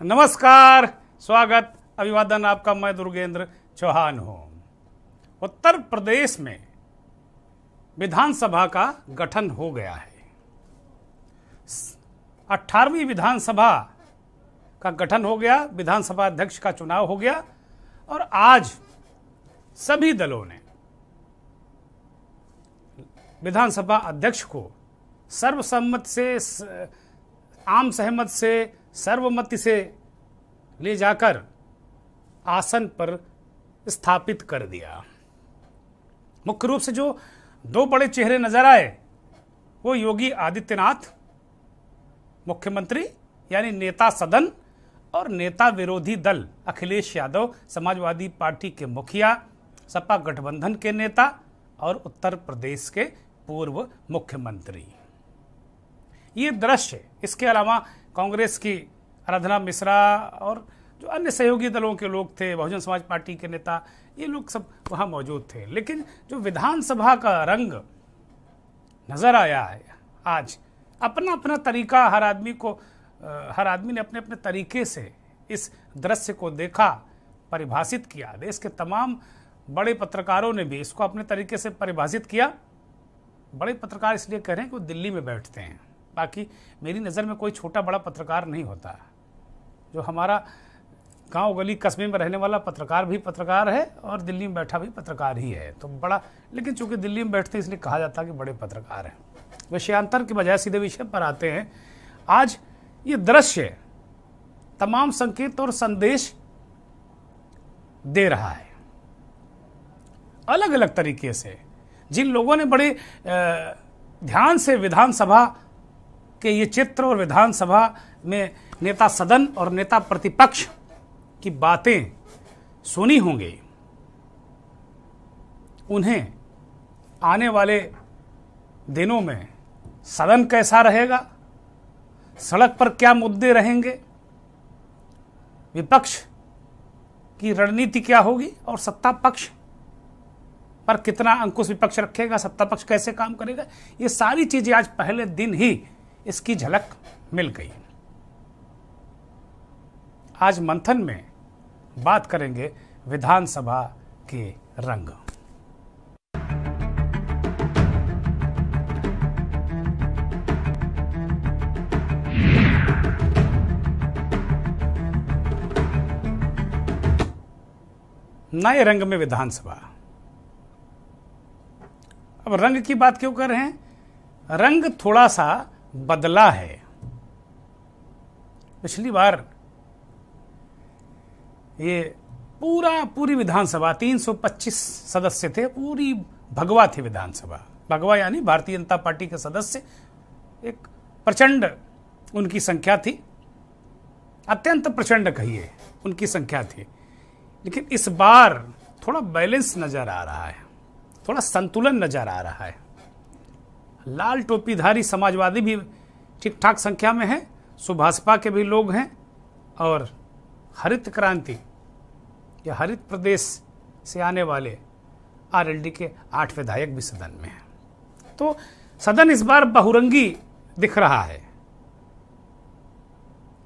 नमस्कार, स्वागत, अभिवादन आपका। मैं दुर्गेंद्र चौहान हूं। उत्तर प्रदेश में विधानसभा का गठन हो गया है। 18वीं विधानसभा का गठन हो गया, विधानसभा अध्यक्ष का चुनाव हो गया और आज सभी दलों ने विधानसभा अध्यक्ष को सर्वसम्मत से, आम सहमत से, सर्वमति से ले जाकर आसन पर स्थापित कर दिया। मुख्य रूप से जो दो बड़े चेहरे नजर आए वो योगी आदित्यनाथ मुख्यमंत्री यानी नेता सदन और नेता विरोधी दल अखिलेश यादव समाजवादी पार्टी के मुखिया, सपा गठबंधन के नेता और उत्तर प्रदेश के पूर्व मुख्यमंत्री। ये दृश्य, इसके अलावा कांग्रेस की आराधना मिश्रा और जो अन्य सहयोगी दलों के लोग थे, बहुजन समाज पार्टी के नेता, ये लोग सब वहां मौजूद थे। लेकिन जो विधानसभा का रंग नजर आया है आज, अपना अपना तरीका, हर आदमी ने अपने अपने तरीके से इस दृश्य को देखा, परिभाषित किया। देश के तमाम बड़े पत्रकारों ने भी इसको अपने तरीके से परिभाषित किया। बड़े पत्रकार इसलिए कह रहे हैं कि वो दिल्ली में बैठते हैं, बाकी मेरी नज़र में कोई छोटा बड़ा पत्रकार नहीं होता। जो हमारा गांव गली कस्बे में रहने वाला पत्रकार भी पत्रकार है और दिल्ली में बैठा भी पत्रकार ही है। तो बड़ा, लेकिन चूंकि दिल्ली में बैठते इसलिए कहा जाता है कि बड़े पत्रकार हैं। विषयांतर के बजाय सीधे विषय पर आते हैं। आज ये दृश्य तमाम संकेत और संदेश दे रहा है अलग अलग तरीके से। जिन लोगों ने बड़े ध्यान से विधानसभा के ये चित्र और विधानसभा में नेता सदन और नेता प्रतिपक्ष की बातें सुनी होंगी, उन्हें आने वाले दिनों में सदन कैसा रहेगा, सड़क पर क्या मुद्दे रहेंगे, विपक्ष की रणनीति क्या होगी और सत्ता पक्ष पर कितना अंकुश विपक्ष रखेगा, सत्ता पक्ष कैसे काम करेगा, ये सारी चीजें आज पहले दिन ही इसकी झलक मिल गई। आज मंथन में बात करेंगे विधानसभा के रंग। नए रंग में विधानसभा। अब रंग की बात क्यों कर रहे हैं? रंग थोड़ा सा बदला है। पिछली बार ये पूरी विधानसभा 325 सदस्य थे, पूरी भगवा थी विधानसभा। भगवा यानी भारतीय जनता पार्टी के सदस्य, एक प्रचंड उनकी संख्या थी, अत्यंत प्रचंड कहिए उनकी संख्या थी। लेकिन इस बार थोड़ा बैलेंस नजर आ रहा है, थोड़ा संतुलन नजर आ रहा है। लाल टोपीधारी समाजवादी भी ठीक ठाक संख्या में है, सुभाषपा के भी लोग हैं और हरित क्रांति या हरित प्रदेश से आने वाले आरएलडी के 8 विधायक भी सदन में हैं। तो सदन इस बार बहुरंगी दिख रहा है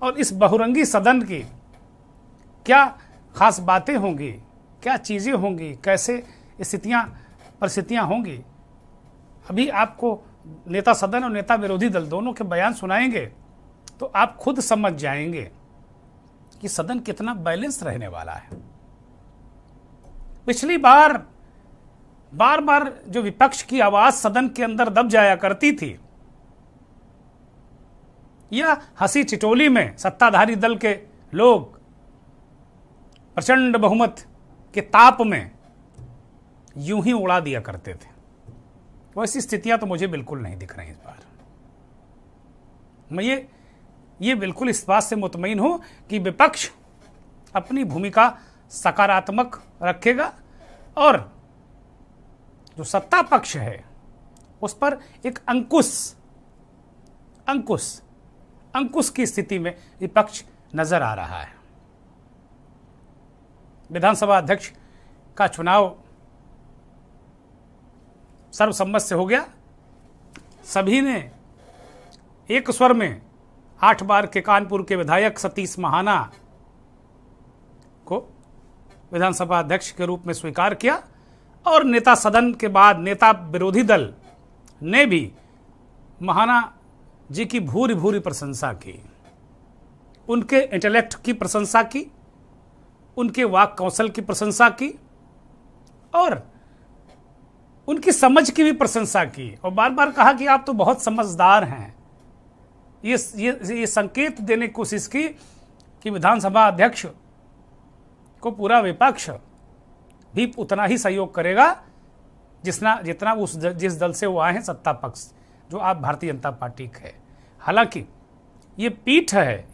और इस बहुरंगी सदन की क्या खास बातें होंगी, क्या चीजें होंगी, कैसे परिस्थितियां होंगी, अभी आपको नेता सदन और नेता विरोधी दल दोनों के बयान सुनाएंगे तो आप खुद समझ जाएंगे कि सदन कितना बैलेंस रहने वाला है। पिछली बार बार जो विपक्ष की आवाज सदन के अंदर दब जाया करती थी, या हंसी चिटोली में सत्ताधारी दल के लोग प्रचंड बहुमत के ताप में यूं ही उड़ा दिया करते थे, वैसी स्थितियां तो मुझे बिल्कुल नहीं दिख रही इस बार। मैं ये बिल्कुल इस बात से मुतमईन हूं कि विपक्ष अपनी भूमिका सकारात्मक रखेगा और जो सत्ता पक्ष है उस पर एक अंकुश की स्थिति में विपक्ष नजर आ रहा है। विधानसभा अध्यक्ष का चुनाव सर्वसम्मत से हो गया। सभी ने एक स्वर में 8 बार के कानपुर के विधायक सतीश महाना को विधानसभा अध्यक्ष के रूप में स्वीकार किया और नेता सदन के बाद नेता विरोधी दल ने भी महाना जी की भूरी भूरी प्रशंसा की, उनके इंटेलेक्ट की प्रशंसा की, उनके वाक कौशल की प्रशंसा की और उनकी समझ की भी प्रशंसा की और बार बार कहा कि आप तो बहुत समझदार हैं। ये संकेत देने की कोशिश की कि विधानसभा अध्यक्ष को पूरा विपक्ष भी उतना ही सहयोग करेगा जितना जिस दल से वो आए हैं, सत्ता पक्ष, जो आप भारतीय जनता पार्टी का है। हालांकि ये पीठ है,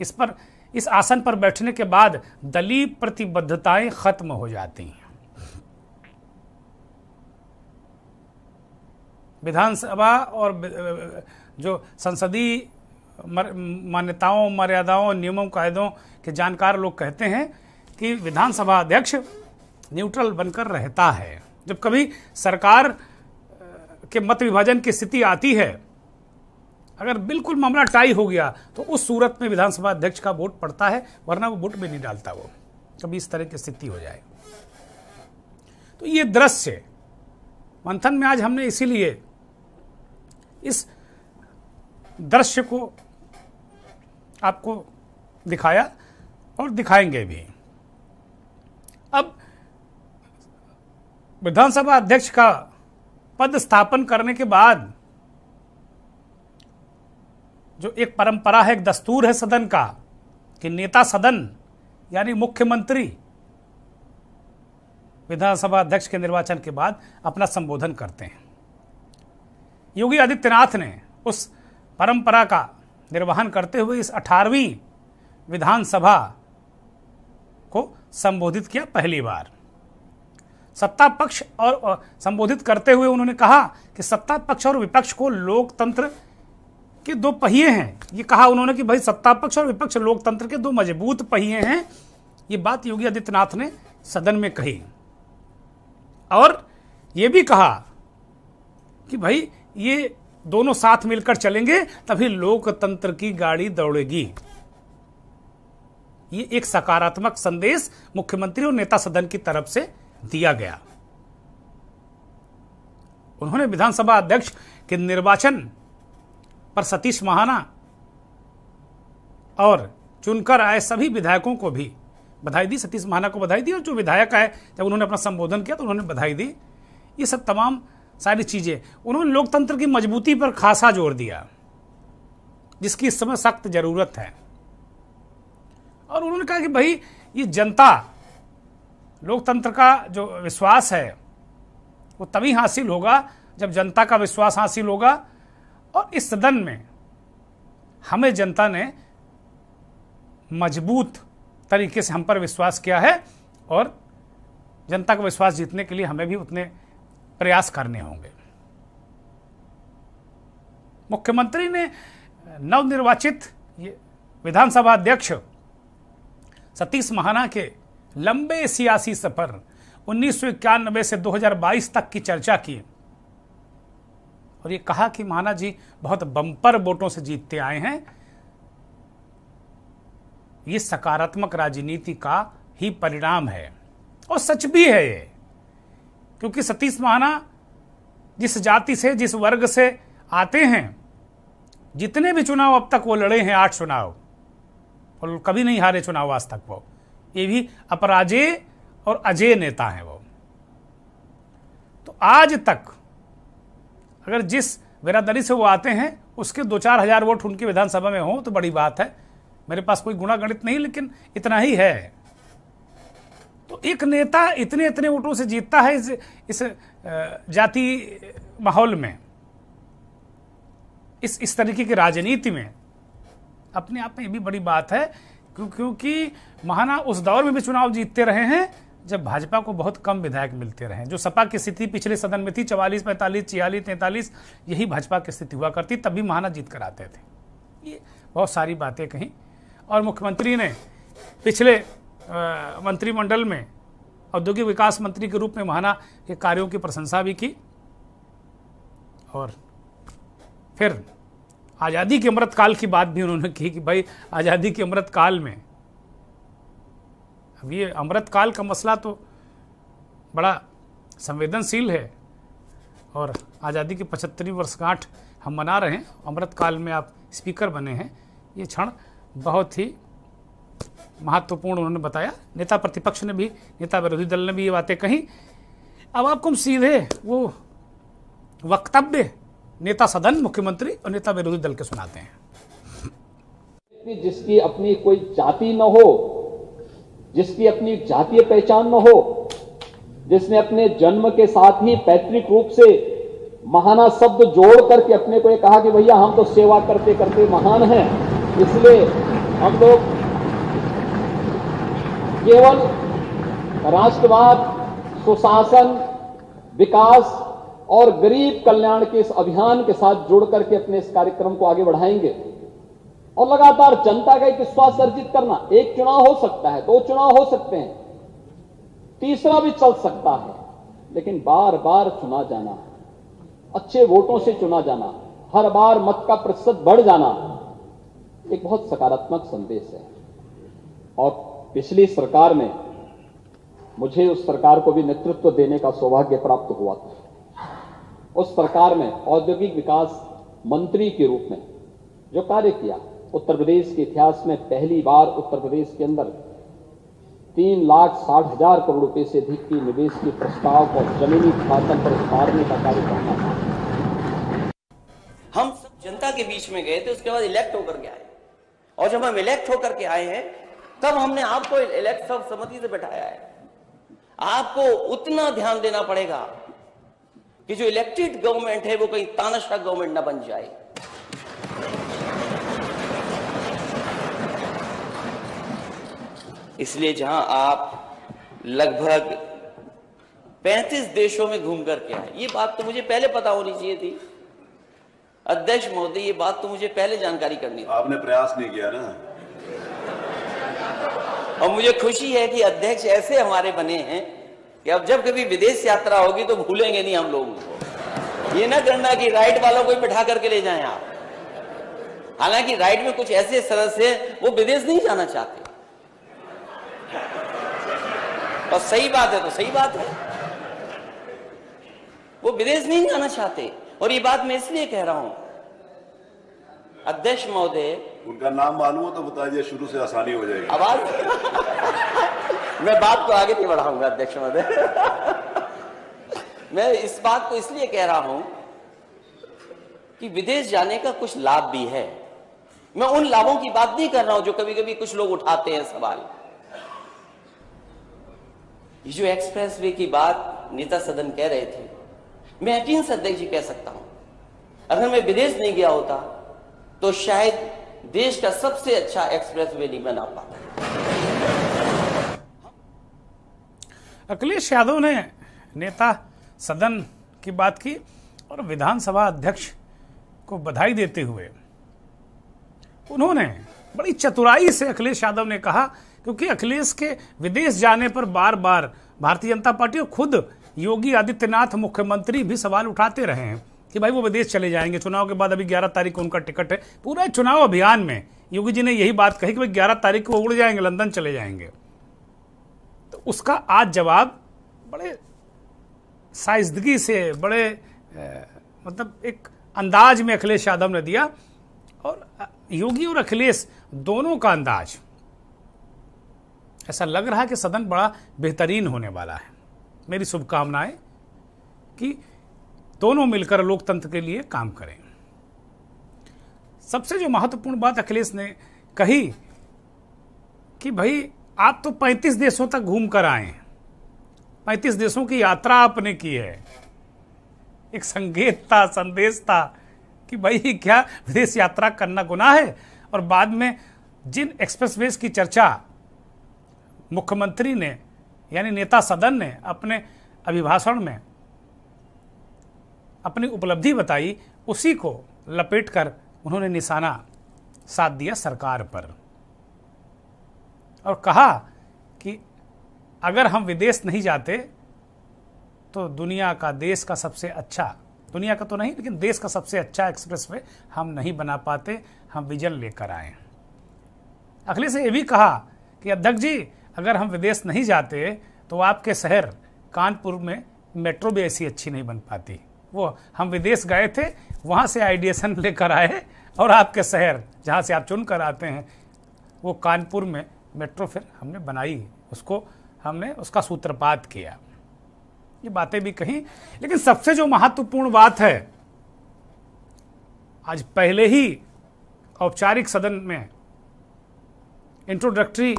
इस आसन पर बैठने के बाद दलीय प्रतिबद्धताएं खत्म हो जाती हैं। विधानसभा और जो संसदीय मान्यताओं, मर्यादाओं, नियमों, कायदों के जानकार लोग कहते हैं कि विधानसभा अध्यक्ष न्यूट्रल बनकर रहता है। जब कभी सरकार के मत विभाजन की स्थिति आती है, अगर बिल्कुल मामला टाई हो गया तो उस सूरत में विधानसभा अध्यक्ष का वोट पड़ता है, वरना वो वोट भी नहीं डालता। वो कभी इस तरह की स्थिति हो जाए तो ये दृश्य मंथन में आज हमने इसीलिए इस दृश्य को आपको दिखाया और दिखाएंगे भी। अब विधानसभा अध्यक्ष का पद स्थापन करने के बाद जो एक परंपरा है, एक दस्तूर है सदन का कि नेता सदन यानी मुख्यमंत्री विधानसभा अध्यक्ष के निर्वाचन के बाद अपना संबोधन करते हैं। योगी आदित्यनाथ ने उस परंपरा का निर्वहन करते हुए इस 18वीं विधानसभा को संबोधित किया पहली बार। सत्ता पक्ष और संबोधित करते हुए उन्होंने कहा कि सत्ता पक्ष और विपक्ष को लोकतंत्र के 2 पहिए हैं। ये कहा उन्होंने कि भाई सत्ता पक्ष और विपक्ष लोकतंत्र के 2 मजबूत पहिए हैं। ये बात योगी आदित्यनाथ ने सदन में कही और ये भी कहा कि भाई ये दोनों साथ मिलकर चलेंगे तभी लोकतंत्र की गाड़ी दौड़ेगी। ये एक सकारात्मक संदेश मुख्यमंत्री और नेता सदन की तरफ से दिया गया। उन्होंने विधानसभा अध्यक्ष के निर्वाचन पर सतीश महाना और चुनकर आए सभी विधायकों को भी बधाई दी। सतीश महाना को बधाई दी और जो विधायक आए जब उन्होंने अपना संबोधन किया तो उन्होंने बधाई दी। ये सब तमाम सारी चीजें उन्होंने लोकतंत्र की मजबूती पर खासा जोर दिया, जिसकी इस समय सख्त जरूरत है। और उन्होंने कहा कि भाई ये जनता, लोकतंत्र का जो विश्वास है वो तभी हासिल होगा जब जनता का विश्वास हासिल होगा और इस सदन में हमें जनता ने मजबूत तरीके से हम पर विश्वास किया है और जनता का विश्वास जीतने के लिए हमें भी उतने प्रयास करने होंगे। मुख्यमंत्री ने नवनिर्वाचित विधानसभा अध्यक्ष सतीश महाना के लंबे सियासी सफर 1991 से 2022 तक की चर्चा की और ये कहा कि महाना जी बहुत बम्पर वोटों से जीतते आए हैं। ये सकारात्मक राजनीति का ही परिणाम है और सच भी है ये, क्योंकि सतीश महाना जिस जाति से, जिस वर्ग से आते हैं, जितने भी चुनाव अब तक वो लड़े हैं, 8 चुनाव, और कभी नहीं हारे चुनाव आज तक वो, ये भी अपराजेय और अजेय नेता हैं वो। तो आज तक अगर जिस बिरादरी से वो आते हैं उसके 2-4 हजार वोट उनकी विधानसभा में हो तो बड़ी बात है। मेरे पास कोई गुणा गणित नहीं, लेकिन इतना ही है। तो एक नेता इतने इतने वोटों से जीतता है इस जाति माहौल में, इस तरीके की राजनीति में, अपने आप में ये भी बड़ी बात है। क्योंकि महाना उस दौर में भी चुनाव जीतते रहे हैं जब भाजपा को बहुत कम विधायक मिलते रहे। जो सपा की स्थिति पिछले सदन में थी 44, 45, 46, 43, यही भाजपा की स्थिति हुआ करती, तभी महाना जीत कर आते थे। ये बहुत सारी बातें कहीं। और मुख्यमंत्री ने पिछले मंत्रिमंडल में औद्योगिक विकास मंत्री के रूप में महाना के कार्यों की प्रशंसा भी की और फिर आज़ादी के अमृत काल की बात भी उन्होंने की कि भाई आज़ादी के अमृत काल में, अब ये अमृत काल का मसला तो बड़ा संवेदनशील है और आज़ादी की 75वीं वर्षगांठ हम मना रहे हैं। अमृत काल में आप स्पीकर बने हैं, ये क्षण बहुत ही महत्वपूर्ण उन्होंने बताया। नेता प्रतिपक्ष ने भी, नेता विरोधी दल ने भी ये बातें कही। अब आपको हम सीधे वो वक्तव्य नेता सदन, मुख्यमंत्री और नेता विरोधी दल के सुनाते हैं। जिसकी अपनी कोई जाति न हो, जिसकी अपनी जातीय पहचान न हो, जिसने अपने जन्म के साथ ही पैतृक रूप से महाना शब्द जोड़ करके अपने को ये कहा कि भैया हम तो सेवा करते करते महान हैं, इसलिए हम लोग केवल राष्ट्रवाद, सुशासन, विकास और गरीब कल्याण के इस अभियान के साथ जुड़ करके अपने इस कार्यक्रम को आगे बढ़ाएंगे और लगातार जनता का एक विश्वास अर्जित करना। एक चुनाव हो सकता है, 2 चुनाव हो सकते हैं, तीसरा भी चल सकता है, लेकिन बार बार चुना जाना, अच्छे वोटों से चुना जाना, हर बार मत का प्रतिशत बढ़ जाना एक बहुत सकारात्मक संदेश है। और पिछली सरकार में मुझे उस सरकार को भी नेतृत्व देने का सौभाग्य प्राप्त हुआ था। उस सरकार में औद्योगिक विकास मंत्री के रूप में जो कार्य किया, उत्तर प्रदेश के इतिहास में पहली बार उत्तर प्रदेश के अंदर 3,60,000 करोड़ रुपए से अधिक की निवेश के प्रस्ताव को जमीनी धरातल पर उतारने का कार्य करना था। हम सब जनता के बीच में गए थे, उसके बाद इलेक्ट होकर के आए, और जब हम इलेक्ट होकर के आए हैं तब हमने आपको इलेक्ट सर्वसम्मति से बैठाया है। आपको उतना ध्यान देना पड़ेगा कि जो इलेक्टेड गवर्नमेंट है वो कहीं तानाशाह गवर्नमेंट ना बन जाए। इसलिए जहां आप लगभग 35 देशों में घूम करके आए, ये बात तो मुझे पहले पता होनी चाहिए थी अध्यक्ष महोदय, ये बात तो मुझे पहले जानकारी करनी थी। आपने प्रयास नहीं किया ना। और मुझे खुशी है कि अध्यक्ष ऐसे हमारे बने हैं कि अब जब कभी विदेश यात्रा होगी तो भूलेंगे नहीं हम लोगों को। ये ना करना कि राइट वालों को बिठा करके ले जाएं आप। हालांकि राइट में कुछ ऐसे सदस्य हैं वो विदेश नहीं जाना चाहते, और सही बात है तो सही बात है, वो विदेश नहीं जाना चाहते। और ये बात मैं इसलिए कह रहा हूं अध्यक्ष महोदय, उनका नाम मालूम हो तो बता दिया, शुरू से आसानी हो जाएगी। आवाज मैं बात को आगे नहीं बढ़ाऊंगा अध्यक्ष महोदय। मैं इस बात को इसलिए कह रहा हूं कि विदेश जाने का कुछ लाभ भी है। मैं उन लाभों की बात नहीं कर रहा हूं जो कभी कभी कुछ लोग उठाते हैं सवाल। ये जो एक्सप्रेस वे की बात नेता सदन कह रहे थे, मैं यकीन से अध्यक्ष जी कह सकता हूं, अगर मैं विदेश नहीं गया होता तो शायद देश का सबसे अच्छा एक्सप्रेस वे नहीं बना पाता। अखिलेश यादव ने नेता सदन की बात की और विधानसभा अध्यक्ष को बधाई देते हुए उन्होंने बड़ी चतुराई से अखिलेश यादव ने कहा, क्योंकि अखिलेश के विदेश जाने पर बार बार भारतीय जनता पार्टी और खुद योगी आदित्यनाथ मुख्यमंत्री भी सवाल उठाते रहे हैं कि भाई वो विदेश चले जाएंगे। चुनाव के बाद अभी 11 तारीख को उनका टिकट है। पूरा चुनाव अभियान में योगी जी ने यही बात कही कि भाई 11 तारीख को उड़ जाएंगे, लंदन चले जाएंगे। तो उसका आज जवाब बड़े साइजदगी से, बड़े मतलब एक अंदाज में अखिलेश यादव ने दिया। और योगी और अखिलेश दोनों का अंदाज ऐसा लग रहा है कि सदन बड़ा बेहतरीन होने वाला है। मेरी शुभकामनाएं कि दोनों मिलकर लोकतंत्र के लिए काम करें। सबसे जो महत्वपूर्ण बात अखिलेश ने कही कि भाई आप तो 35 देशों तक घूम कर आए, 35 देशों की यात्रा आपने की है। एक संकेत था, संदेश था कि भाई क्या विदेश यात्रा करना गुनाह है। और बाद में जिन एक्सप्रेसवेज की चर्चा मुख्यमंत्री ने यानी नेता सदन ने अपने अभिभाषण में अपनी उपलब्धि बताई, उसी को लपेटकर उन्होंने निशाना साध दिया सरकार पर और कहा कि अगर हम विदेश नहीं जाते तो दुनिया का, देश का सबसे अच्छा दुनिया का तो नहीं, लेकिन देश का सबसे अच्छा एक्सप्रेसवे हम नहीं बना पाते, हम विजन लेकर आए। अखिलेश ने यह भी कहा कि अध्यक्ष जी, अगर हम विदेश नहीं जाते तो आपके शहर कानपुर में मेट्रो भी ऐसी अच्छी नहीं बन पाती। वो हम विदेश गए थे, वहाँ से आइडिएशन लेकर आए और आपके शहर जहाँ से आप चुन कर आते हैं वो कानपुर में मेट्रो फिर हमने बनाई, उसको हमने उसका सूत्रपात किया। ये बातें भी कही, लेकिन सबसे जो महत्वपूर्ण बात है, आज पहले ही औपचारिक सदन में इंट्रोडक्टरी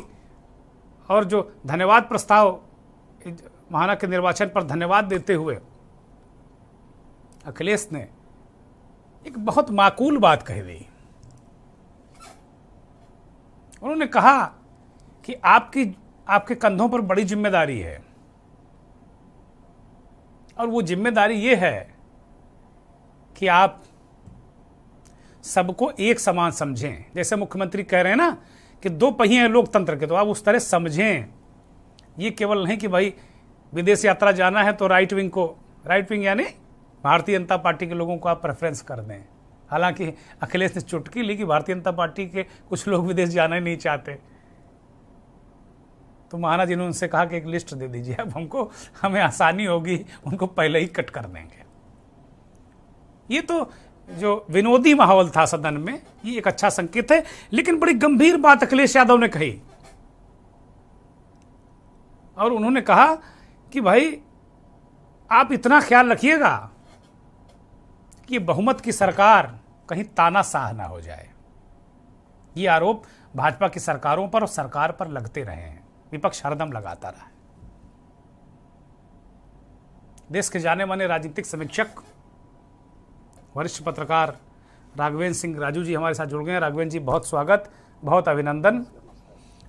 और जो धन्यवाद प्रस्ताव महाना के निर्वाचन पर धन्यवाद देते हुए अखिलेश ने एक बहुत माकूल बात कह दी। उन्होंने कहा कि आपके कंधों पर बड़ी जिम्मेदारी है और वो जिम्मेदारी ये है कि आप सबको एक समान समझें। जैसे मुख्यमंत्री कह रहे हैं ना कि दो पहिए हैं लोकतंत्र के, तो आप उस तरह समझें। ये केवल नहीं कि भाई विदेश यात्रा जाना है तो राइट विंग यानी भारतीय जनता पार्टी के लोगों को आप प्रेफरेंस कर दें। हालांकि अखिलेश ने चुटकी ली कि भारतीय जनता पार्टी के कुछ लोग विदेश जाना ही नहीं चाहते, तो महाराज जी ने उनसे कहा कि एक लिस्ट दे दीजिए, अब हमें आसानी होगी, उनको पहले ही कट कर देंगे। ये तो जो विनोदी माहौल था सदन में, ये एक अच्छा संकेत है। लेकिन बड़ी गंभीर बात अखिलेश यादव ने कही और उन्होंने कहा कि भाई आप इतना ख्याल रखिएगा कि बहुमत की सरकार कहीं तानाशाह ना हो जाए। ये आरोप भाजपा की सरकारों पर और सरकार पर लगते रहे हैं, विपक्ष हरदम लगाता रहा है। देश के जाने माने राजनीतिक समीक्षक वरिष्ठ पत्रकार राघवेंद्र सिंह राजू जी हमारे साथ जुड़ गए हैं। राघवेंद्र जी, बहुत स्वागत, बहुत अभिनंदन।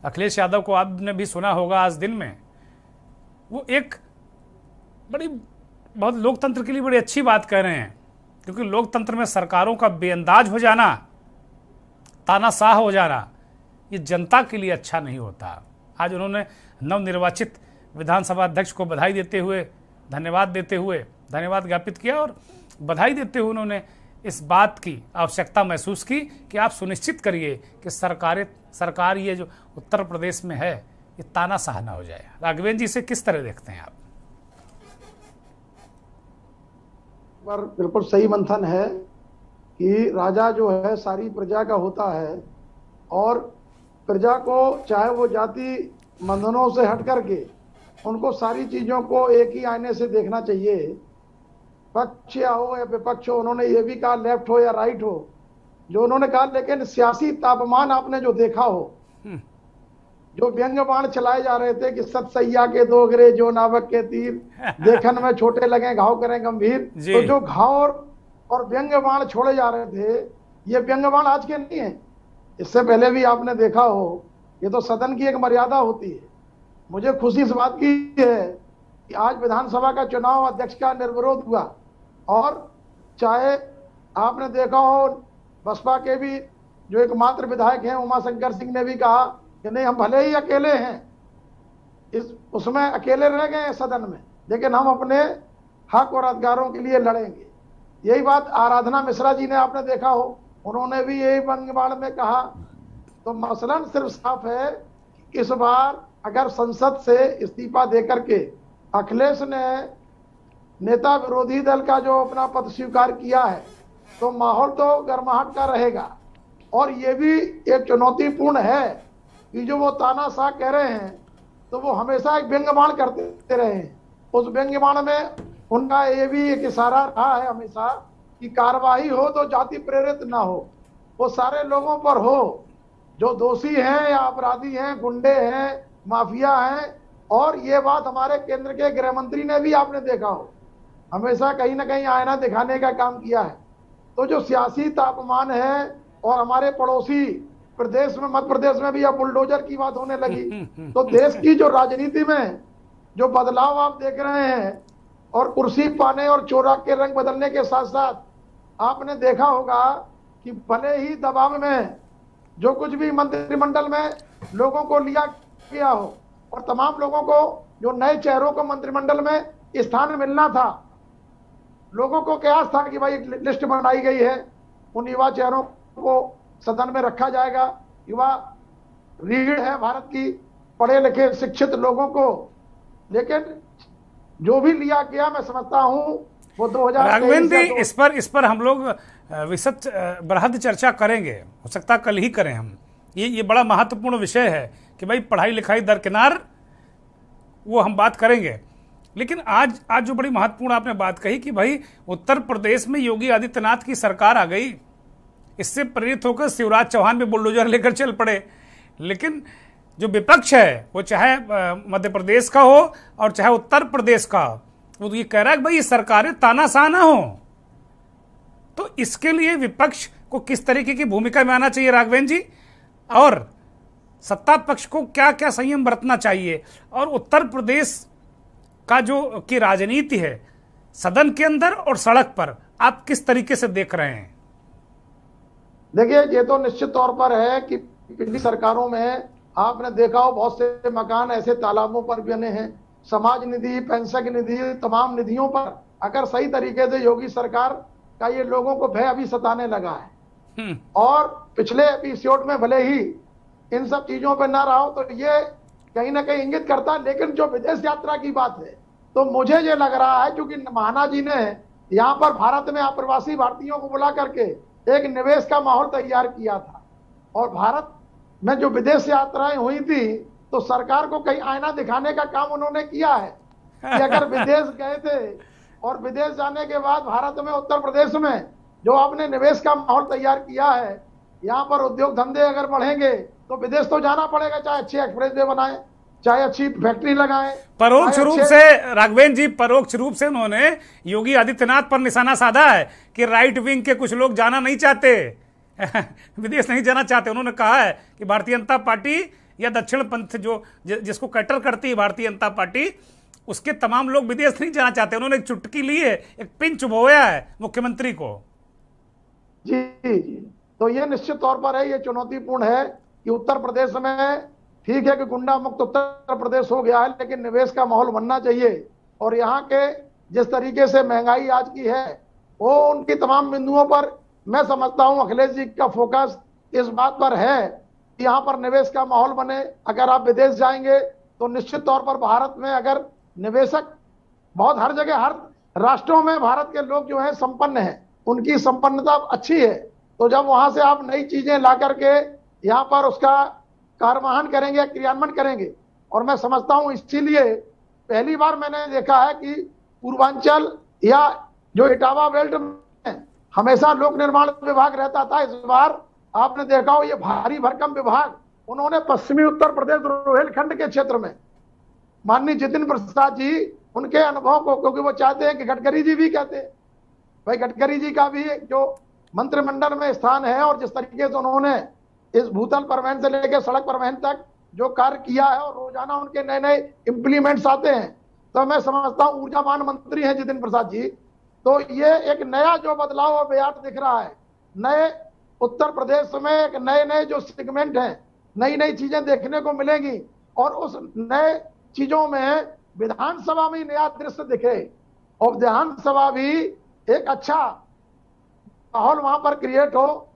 अखिलेश यादव को आपने भी सुना होगा आज दिन में, वो एक बहुत लोकतंत्र के लिए बड़ी अच्छी बात कह रहे हैं, क्योंकि लोकतंत्र में सरकारों का बेअंदाज हो जाना, तानाशाह हो जाना, ये जनता के लिए अच्छा नहीं होता। आज उन्होंने नवनिर्वाचित विधानसभा अध्यक्ष को बधाई देते हुए, धन्यवाद ज्ञापित किया और बधाई देते हुए उन्होंने इस बात की आवश्यकता महसूस की कि आप सुनिश्चित करिए कि सरकार ये जो उत्तर प्रदेश में है ये तानाशाह ना हो जाए। राघवेंद्र जी से किस तरह देखते हैं आप? पर बिल्कुल सही मंथन है कि राजा जो है सारी प्रजा का होता है और प्रजा को चाहे वो जाति बंधनों से हट करके उनको सारी चीजों को एक ही आईने से देखना चाहिए, पक्ष या हो या विपक्ष हो। उन्होंने ये भी कहा लेफ्ट हो या राइट हो, जो उन्होंने कहा, लेकिन सियासी तापमान आपने जो देखा हो, जो व्यंग्य बाण चलाए जा रहे थे कि सतसैया के दोगरे जो नावक के तीर देखन में छोटे लगे घाव करें गंभीर, तो जो घाव और व्यंग्य बाण छोड़े जा रहे थे, ये व्यंग्य बाण आज के नहीं है। इससे पहले भी आपने देखा हो, ये तो सदन की एक मर्यादा होती है। मुझे खुशी इस बात की है कि आज विधानसभा का चुनाव अध्यक्ष का निर्विरोध हुआ और चाहे आपने देखा हो बसपा के भी जो एकमात्र विधायक हैं उमाशंकर सिंह ने भी कहा कि नहीं, हम भले ही अकेले हैं, उसमें अकेले रह गए हैं सदन में, लेकिन हम अपने हक और अधिकारों के लिए लड़ेंगे। यही बात आराधना मिश्रा जी ने आपने देखा हो, उन्होंने भी यही बंगवाड़ में कहा। तो मसलन सिर्फ साफ है कि इस बार अगर संसद से इस्तीफा देकर के अखिलेश ने नेता विरोधी दल का जो अपना पद स्वीकार किया है तो माहौल तो गर्माहट का रहेगा। और ये भी एक चुनौतीपूर्ण है कि जो वो तानाशाह कह रहे हैं तो वो हमेशा एक व्यंग्यबाण करते रहे हैं। उस व्यंग्यबाण में उनका ये भी एक इशारा रहा है हमेशा कि कार्रवाई हो तो जाति प्रेरित ना हो, वो सारे लोगों पर हो जो दोषी हैं या अपराधी हैं, गुंडे हैं, माफिया हैं। और ये बात हमारे केंद्र के गृह मंत्री ने भी आपने देखा हो, हमेशा कहीं ना कहीं आईना दिखाने का काम किया है। तो जो सियासी तापमान है और हमारे पड़ोसी प्रदेश में, मध्य प्रदेश में भी अब बुलडोजर की बात होने लगी, तो देश की जो राजनीति में जो बदलाव आप देख रहे हैं और कुर्सी पाने और चोरा के रंग बदलने के साथ साथ आपने देखा होगा कि भले ही दबाव में जो कुछ भी मंत्रिमंडल में लोगों को लिया गया हो और तमाम लोगों को जो नए चेहरों को मंत्रिमंडल में स्थान मिलना था, लोगों को कयास था कि भाई एक लिस्ट बनाई गई है, उन युवा चेहरों को सदन में रखा जाएगा। युवा रीढ़ है भारत की, पढ़े लिखे शिक्षित लोगों को। लेकिन जो भी लिया गया, मैं समझता हूं वो 2023 राघवेंद्र जी, इस पर हम लोग विस्तृत बृहद चर्चा करेंगे, हो सकता है कल ही करें हम। ये बड़ा महत्वपूर्ण विषय है कि भाई पढ़ाई लिखाई दरकिनार, वो हम बात करेंगे। लेकिन आज जो बड़ी महत्वपूर्ण आपने बात कही कि भाई उत्तर प्रदेश में योगी आदित्यनाथ की सरकार आ गई, इससे प्रेरित होकर शिवराज चौहान भी बुलडोजर लेकर चल पड़े। लेकिन जो विपक्ष है, वो चाहे मध्य प्रदेश का हो और चाहे उत्तर प्रदेश का, वो तो ये कह रहा है कि भाई ये सरकारें तानाशाह ना हो। तो इसके लिए विपक्ष को किस तरीके की भूमिका में आना चाहिए राघवेंद्र जी, और सत्ता पक्ष को क्या क्या संयम बरतना चाहिए, और उत्तर प्रदेश का जो की राजनीति है सदन के अंदर और सड़क पर, आप किस तरीके से देख रहे हैं? देखिए, ये तो निश्चित तौर पर है कि पिछली सरकारों में आपने देखा हो बहुत से मकान ऐसे तालाबों पर बने हैं। समाज निधि, पेंशन निधि, तमाम निधियों पर अगर सही तरीके से योगी सरकार का ये लोगों को भय अभी सताने लगा है। और पिछले एपिसोड में भले ही इन सब चीजों पर ना रहा हो, तो ये कहीं ना कहीं इंगित करता है। लेकिन जो विदेश यात्रा की बात है, तो मुझे ये लग रहा है, क्योंकि महाना जी ने यहाँ पर भारत में अप्रवासी भारतीयों को बुला करके एक निवेश का माहौल तैयार किया था। और भारत में जो विदेश यात्राएं हुई थी, तो सरकार को कहीं आईना दिखाने का काम उन्होंने किया है कि अगर विदेश गए थे और विदेश जाने के बाद भारत में, उत्तर प्रदेश में जो आपने निवेश का माहौल तैयार किया है, यहाँ पर उद्योग धंधे अगर बढ़ेंगे तो विदेश तो जाना पड़ेगा, चाहे अच्छी एक्सप्रेस वे बनाए, चाहे अच्छी फैक्ट्री लगाएं। परोक्ष रूप से राघवेंद्र जी, परोक्ष रूप से उन्होंने योगी आदित्यनाथ पर निशाना साधा है कि राइट विंग के कुछ लोग जाना नहीं चाहते, विदेश नहीं जाना चाहते। उन्होंने कहा है कि भारतीय जनता पार्टी या दक्षिण पंथ जो जिसको कटर करती है भारतीय जनता पार्टी, उसके तमाम लोग विदेश नहीं जाना चाहते। उन्होंने एक चुटकी ली है, एक पिन चुभोया है मुख्यमंत्री को। जी जी, तो ये निश्चित तौर पर है, ये चुनौतीपूर्ण है कि उत्तर प्रदेश में, ठीक है कि गुंडा मुक्त उत्तर प्रदेश हो गया है, लेकिन निवेश का माहौल बनना चाहिए। और यहाँ के जिस तरीके से महंगाई आज की है, वो उनकी तमाम बिंदुओं पर मैं समझता हूँ अखिलेश जी का फोकस इस बात पर है कि यहाँ पर निवेश का माहौल बने। अगर आप विदेश जाएंगे तो निश्चित तौर पर भारत में अगर निवेशक बहुत, हर जगह हर राष्ट्रों में भारत के लोग जो है संपन्न हैं, उनकी संपन्नता अच्छी है। तो जब वहां से आप नई चीजें ला करके यहाँ पर उसका कार्यवाहन करेंगे, क्रियान्वयन करेंगे, और मैं समझता हूँ इसीलिए पहली बार मैंने देखा है कि पूर्वांचल या जो इटावा बेल्ट में हमेशा लोक निर्माण विभाग रहता था, इस बार आपने देखा हो ये भारी भरकम विभाग उन्होंने पश्चिमी उत्तर प्रदेश रोहिलखंड के क्षेत्र में, माननीय जितिन प्रसाद जी, उनके अनुभव को, क्योंकि वो चाहते हैं कि गडकरी जी भी कहते हैं भाई, गडकरी जी का भी जो मंत्रिमंडल में स्थान है, और जिस तरीके से उन्होंने इस भूतल परिवहन से लेकर सड़क परिवहन तक जो कार्य किया है, और रोजाना उनके नए नए इंप्लीमेंट्स आते हैं, तो मैं समझता हूँ ऊर्जावान मंत्री हैं जितिन प्रसाद जी। तो ये एक नया जो बदलाव और बयान दिख रहा है, नए उत्तर प्रदेश में एक नए नए जो सेगमेंट हैं, नई नई चीजें देखने को मिलेंगी। और उस नए चीजों में विधानसभा में नया दृश्य दिखे, और विधानसभा भी एक अच्छा माहौल वहां पर क्रिएट हो।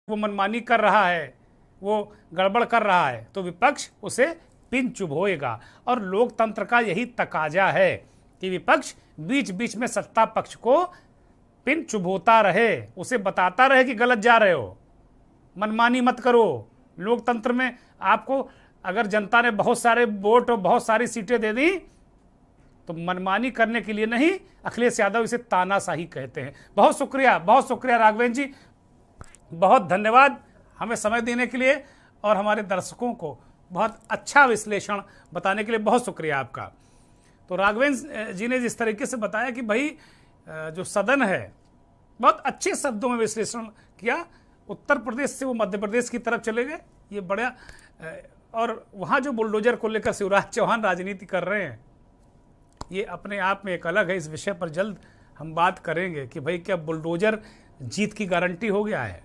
वो मनमानी कर रहा है, वो गड़बड़ कर रहा है तो विपक्ष उसे पिन चुभोएगा। और लोकतंत्र का यही तकाजा है कि विपक्ष बीच बीच में सत्ता पक्ष को पिन चुभोता रहे, उसे बताता रहे कि गलत जा रहे हो, मनमानी मत करो। लोकतंत्र में आपको अगर जनता ने बहुत सारे वोट और बहुत सारी सीटें दे दी तो मनमानी करने के लिए नहीं, अखिलेश यादव इसे तानाशाही कहते हैं। बहुत शुक्रिया राघवेंद्र जी, बहुत धन्यवाद हमें समय देने के लिए और हमारे दर्शकों को बहुत अच्छा विश्लेषण बताने के लिए बहुत शुक्रिया आपका। तो राघवेंद्र जी ने जिस तरीके से बताया कि भाई जो सदन है, बहुत अच्छे शब्दों में विश्लेषण किया। उत्तर प्रदेश से वो मध्य प्रदेश की तरफ चले गए, ये बड़ा, और वहाँ जो बुलडोजर को लेकर शिवराज चौहान राजनीति कर रहे हैं, ये अपने आप में एक अलग है। इस विषय पर जल्द हम बात करेंगे कि भाई क्या बुलडोजर जीत की गारंटी हो गया है।